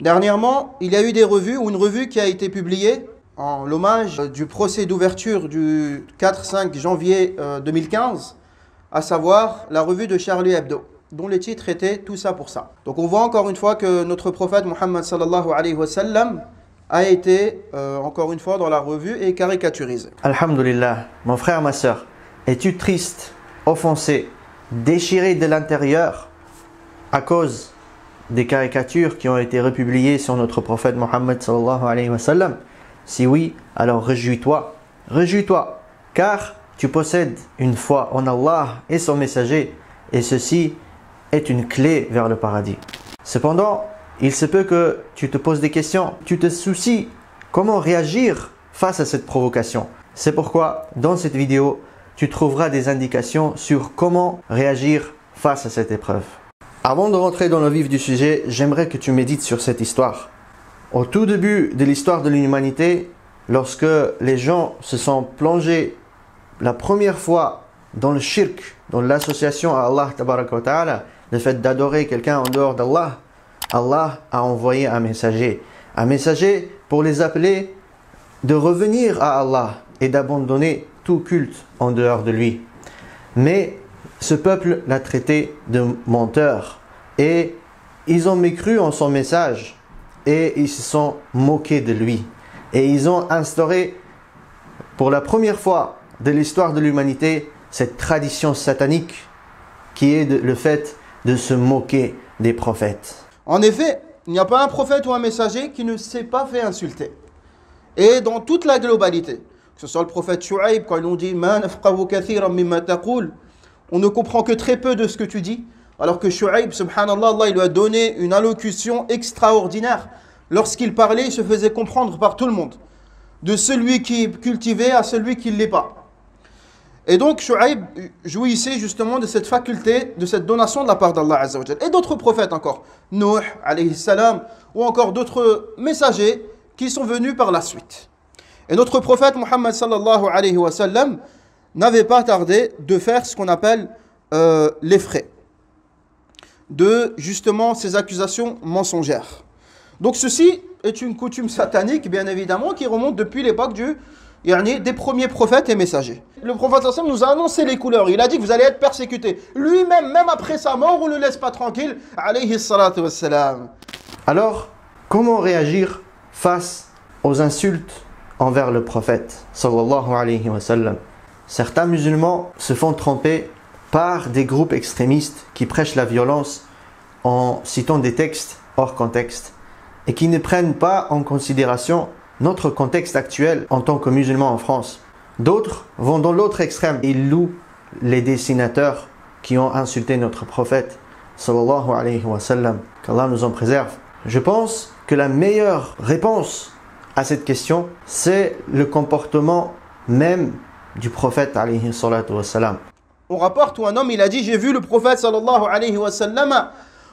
Dernièrement, il y a eu des revues ou une revue qui a été publiée en l'hommage du procès d'ouverture du 4-5 janvier 2015, à savoir la revue de Charlie Hebdo, dont les titres étaient tout ça pour ça. Donc on voit encore une fois que notre prophète Muhammad sallallahu alayhi wa sallam a été encore une fois dans la revue et caricaturisé. Alhamdulillah, mon frère, ma soeur, es-tu triste, offensé, déchiré de l'intérieur à cause des caricatures qui ont été republiées sur notre prophète Muhammad sallallahu alayhi wa sallam? Si oui, alors réjouis-toi, réjouis-toi, car tu possèdes une foi en Allah et son messager, et ceci est une clé vers le paradis. Cependant, il se peut que tu te poses des questions, tu te soucies comment réagir face à cette provocation. C'est pourquoi, dans cette vidéo, tu trouveras des indications sur comment réagir face à cette épreuve. Avant de rentrer dans le vif du sujet, j'aimerais que tu médites sur cette histoire. Au tout début de l'histoire de l'humanité, lorsque les gens se sont plongés la première fois dans le shirk, dans l'association à Allah tabaraka wa ta'ala, le fait d'adorer quelqu'un en dehors d'Allah, Allah a envoyé un messager pour les appeler de revenir à Allah et d'abandonner tout culte en dehors de lui. Mais ce peuple l'a traité de menteur et ils ont mécru en son message et ils se sont moqués de lui. Et ils ont instauré pour la première fois de l'histoire de l'humanité cette tradition satanique qui est le fait de se moquer des prophètes. En effet, il n'y a pas un prophète ou un messager qui ne s'est pas fait insulter. Et dans toute la globalité, que ce soit le prophèt Shu'aib, quand ils ont dit on ne comprend que très peu de ce que tu dis, alors que Shu'aib, subhanallah, Allah, il lui a donné une allocution extraordinaire. Lorsqu'il parlait, il se faisait comprendre par tout le monde, de celui qui est cultivé à celui qui ne l'est pas. Et donc Shu'aib jouissait justement de cette faculté, de cette donation de la part d'Allah Azza wa Jal. Et d'autres prophètes encore, Nuh alayhi salam, ou encore d'autres messagers qui sont venus par la suite. Et notre prophète Muhammad sallallahu alayhi wa sallam n'avait pas tardé de faire ce qu'on appelle les frais de justement ces accusations mensongères. Donc ceci est une coutume satanique, bien évidemment, qui remonte depuis l'époque des premiers prophètes et messagers. Le prophète sallam nous a annoncé les couleurs. Il a dit que vous allez être persécutés. Lui-même, même après sa mort, on ne le laisse pas tranquille. Alayhi salatu wassalam. Alors, comment réagir face aux insultes envers le prophète sallallahu alayhi wa sallam? Certains musulmans se font tromper par des groupes extrémistes qui prêchent la violence en citant des textes hors contexte et qui ne prennent pas en considération notre contexte actuel en tant que musulmans en France. D'autres vont dans l'autre extrême. Ils louent les dessinateurs qui ont insulté notre prophète sallallahu alayhi wa sallam. Qu'Allah nous en préserve. Je pense que la meilleure réponse à cette question, c'est le comportement même du prophète alayhi salatu wa sallam. On rapporte où un homme, il a dit, j'ai vu le prophète sallallahu alayhi wa sallam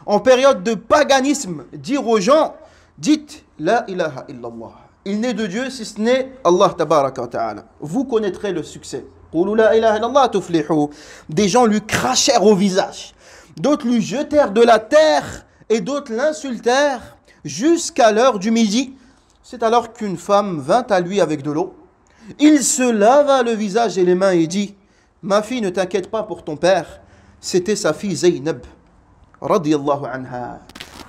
en période de paganisme dire aux gens, dites la ilaha illallah. Il n'est de Dieu si ce n'est Allah tabaraka wa ta'ala. Vous connaîtrez le succès. Qulu la ilaha illallah tuflihu. Des gens lui crachèrent au visage. D'autres lui jetèrent de la terre et d'autres l'insultèrent jusqu'à l'heure du midi. C'est alors qu'une femme vint à lui avec de l'eau. Il se lava le visage et les mains et dit, ma fille, ne t'inquiète pas pour ton père. C'était sa fille Zaynab, radiyallahu anha.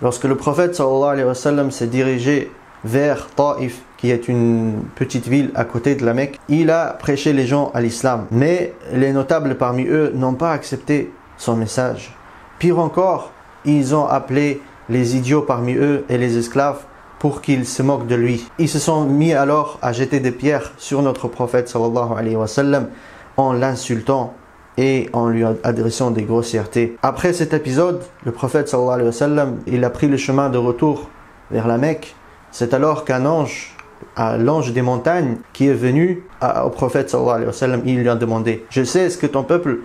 Lorsque le prophète sallallahu alayhi wa sallam s'est dirigé vers Taïf, qui est une petite ville à côté de la Mecque, il a prêché les gens à l'islam. Mais les notables parmi eux n'ont pas accepté son message. Pire encore, ils ont appelé les idiots parmi eux et les esclaves pour qu'ils se moquent de lui. Ils se sont mis alors à jeter des pierres sur notre prophète sallallahu alayhi wa sallam en l'insultant et en lui adressant des grossièretés. Après cet épisode, le prophète sallallahu alayhi wa sallam, il a pris le chemin de retour vers la Mecque. C'est alors qu'un ange, l'ange des montagnes, qui est venu au prophète sallallahu alayhi wa sallam, il lui a demandé, je sais ce que ton peuple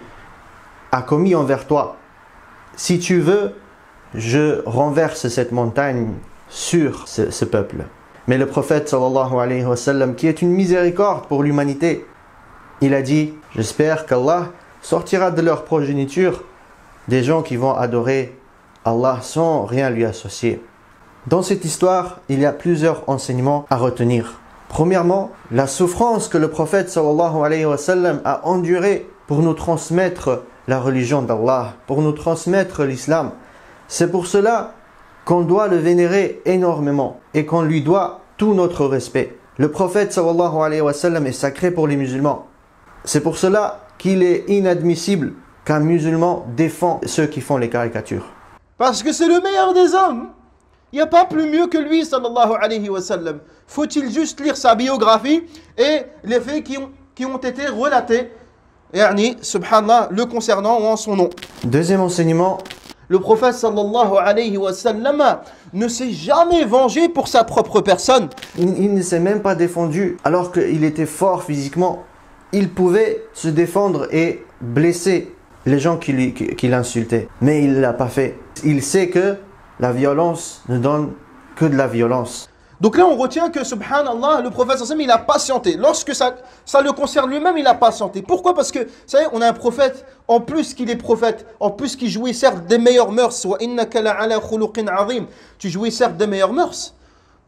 a commis envers toi. Si tu veux, je renverse cette montagne sur ce peuple. Mais le prophète sallallahu alayhi wa sallam, qui est une miséricorde pour l'humanité, il a dit, j'espère qu'Allah sortira de leur progéniture des gens qui vont adorer Allah sans rien lui associer. Dans cette histoire, il y a plusieurs enseignements à retenir. Premièrement, la souffrance que le prophète sallallahu alayhi wa sallam a endurée pour nous transmettre la religion d'Allah, pour nous transmettre l'islam. C'est pour cela qu'on doit le vénérer énormément et qu'on lui doit tout notre respect. Le prophète sallallahu alayhi wa sallam est sacré pour les musulmans. C'est pour cela qu'il est inadmissible qu'un musulman défend ceux qui font les caricatures. Parce que c'est le meilleur des hommes. Il n'y a pas plus mieux que lui, sallallahu alayhi wa sallam. Faut-il juste lire sa biographie et les faits qui ont été relatés, yani, subhanallah, le concernant ou en son nom. Deuxième enseignement, le prophète sallallahu alayhi wa sallam ne s'est jamais vengé pour sa propre personne. il ne s'est même pas défendu alors qu'il était fort physiquement. Il pouvait se défendre et blesser les gens qui l'insultaient. Mais il ne l'a pas fait. Il sait que la violence ne donne que de la violence. Donc là, on retient que, subhanallah, le prophète sallallahu alayhi wa sallam, il a patienté. Lorsque ça le concerne lui-même, il a patienté. Pourquoi? Parce que, vous savez, on a un prophète, en plus qu'il est prophète, en plus qu'il jouit certes des meilleures mœurs, wa innaka la'ala khuluqin azim, tu jouis certes des meilleures mœurs.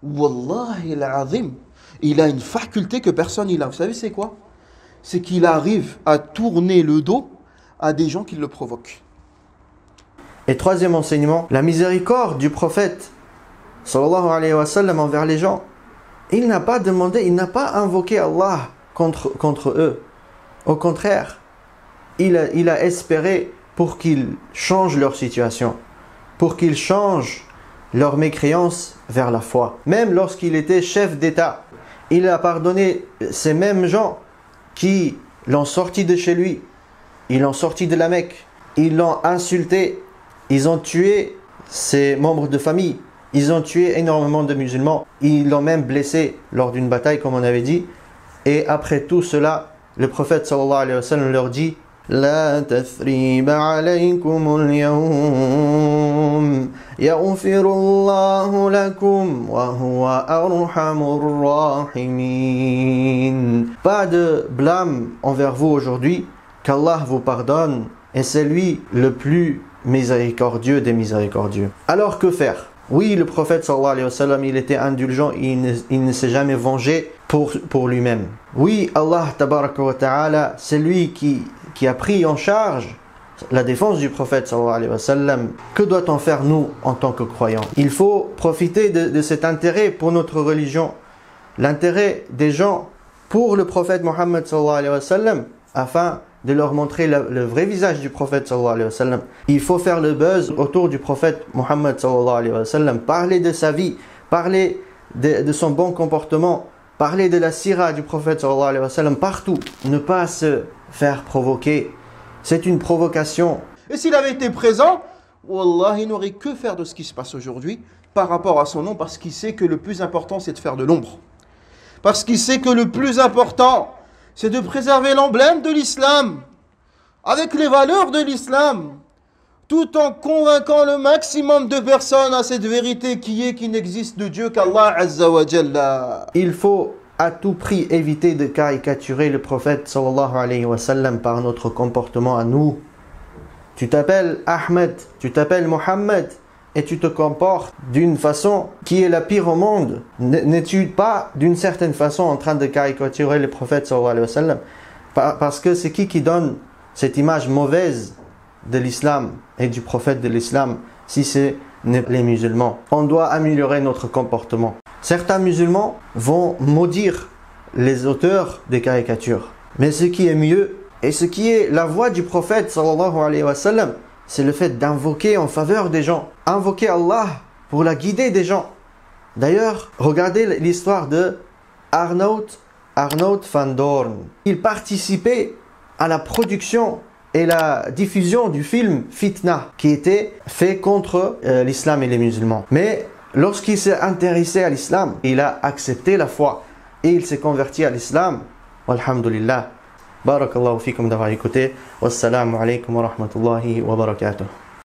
Wallahi al-azim, il a une faculté que personne n'a. Vous savez, c'est quoi? C'est qu'il arrive à tourner le dos à des gens qui le provoquent. Et troisième enseignement, la miséricorde du prophète sallallahu alayhi wa sallam envers les gens. Il n'a pas demandé, il n'a pas invoqué Allah contre eux. Au contraire, il a espéré pour qu'ils changent leur situation, pour qu'ils changent leur mécréance vers la foi. Même lorsqu'il était chef d'État, il a pardonné ces mêmes gens qui l'ont sorti de chez lui, ils l'ont sorti de la Mecque, ils l'ont insulté, ils ont tué ses membres de famille, ils ont tué énormément de musulmans, ils l'ont même blessé lors d'une bataille comme on avait dit. Et après tout cela, le prophète sallallahu alayhi wa sallam leur dit: La tathriba alaykum al-yawm yaghfirullahu lakum wa huwa arhamur rahimin. Pas de blâme envers vous aujourd'hui, qu'Allah vous pardonne et c'est lui le plus miséricordieux des miséricordieux. Alors que faire? Oui, le prophète sallallahu alayhi wa sallam, il était indulgent, il ne s'est jamais vengé pour lui-même. Oui, Allah tabaraka wa ta'ala, c'est lui qui a pris en charge la défense du prophète sallallahu alayhi wa sallam. Que doit-on faire nous en tant que croyants? Il faut profiter de cet intérêt pour notre religion, l'intérêt des gens pour le prophète Mohammed sallallahu alayhi wa sallam, afin de leur montrer le vrai visage du prophète sallallahu alayhi wa sallam. Il faut faire le buzz autour du prophète Mohammed sallallahu alayhi wa sallam, parler de sa vie, parler de son bon comportement, parler de la sira du prophète sallallahu alayhi wa sallam partout. Ne pas se faire provoquer. C'est une provocation. Et s'il avait été présent, wallah, il n'aurait que faire de ce qui se passe aujourd'hui par rapport à son nom, parce qu'il sait que le plus important, c'est de faire de l'ombre. Parce qu'il sait que le plus important, c'est de préserver l'emblème de l'islam, avec les valeurs de l'islam, tout en convainquant le maximum de personnes à cette vérité qui n'existe de Dieu qu'Allah Azza wa Jalla. Il faut à tout prix éviter de caricaturer le prophète sallallahu alayhi wa sallam par notre comportement à nous. Tu t'appelles Ahmed, tu t'appelles Mohammed, et tu te comportes d'une façon qui est la pire au monde. N'es-tu pas d'une certaine façon en train de caricaturer le prophète sallallahu alayhi wa sallam? Parce que c'est qui donne cette image mauvaise de l'islam et du prophète de l'islam, si c'est les musulmans? On doit améliorer notre comportement. Certains musulmans vont maudire les auteurs des caricatures. Mais ce qui est mieux, et ce qui est la voie du prophète sallallahu alayhi wa sallam, c'est le fait d'invoquer en faveur des gens. Invoquer Allah pour la guider des gens. D'ailleurs, regardez l'histoire de Arnoud van Doorn. Il participait à la production et la diffusion du film Fitna, qui était fait contre l'islam et les musulmans. Mais lorsqu'il s'est intéressé à l'islam, il a accepté la foi et il s'est converti à l'islam. Walhamdulillah. Barakallahu fikum d'avoir écouté. Wassalamu alaikum wa rahmatullahi wa barakatuh.